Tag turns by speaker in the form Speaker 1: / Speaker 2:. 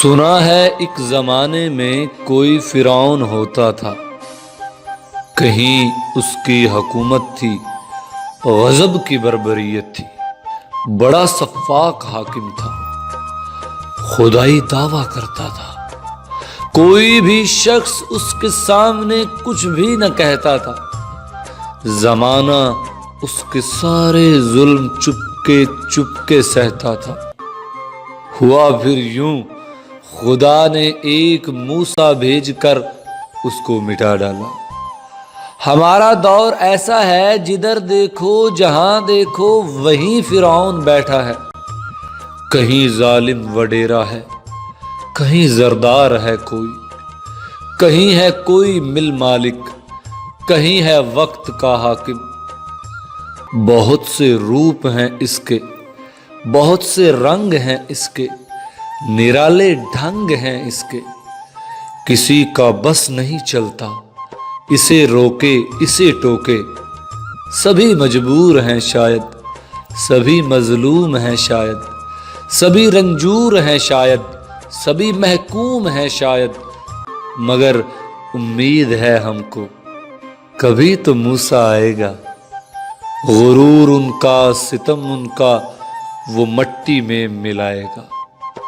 Speaker 1: سنا ہے ایک زمانے میں کوئی فرعون ہوتا تھا، کہیں اس کی حکومت تھی، غضب کی بربریت تھی، بڑا سفاک حاکم تھا، خدائی دعویٰ کرتا تھا، کوئی بھی شخص اس کے سامنے کچھ بھی نہ کہتا تھا، زمانہ اس کے سارے ظلم چپکے سہتا تھا۔ ہوا پھر یوں، خدا نے ایک موسیٰ بھیج کر اس کو مٹا ڈالا۔ ہمارا دور ایسا ہے، جدھر دیکھو جہاں دیکھو وہیں فرعون بیٹھا ہے، کہیں ظالم وڈیرا ہے، کہیں زردار ہے کوئی، کہیں ہے کوئی مل مالک، کہیں ہے وقت کا حاکم۔ بہت سے روپ ہیں اس کے، بہت سے رنگ ہیں اس کے، نرالے ڈھنگ ہیں اس کے، کسی کا بس نہیں چلتا، اسے روکے اسے ٹوکے، سبھی مجبور ہیں شاید، سبھی مظلوم ہیں شاید، سبھی رنجور ہیں شاید، سبھی محکوم ہیں شاید، مگر امید ہے ہم کو کبھی تو موسیٰ آئے گا، غرور ان کا ستم ان کا وہ مٹی میں ملائے گا۔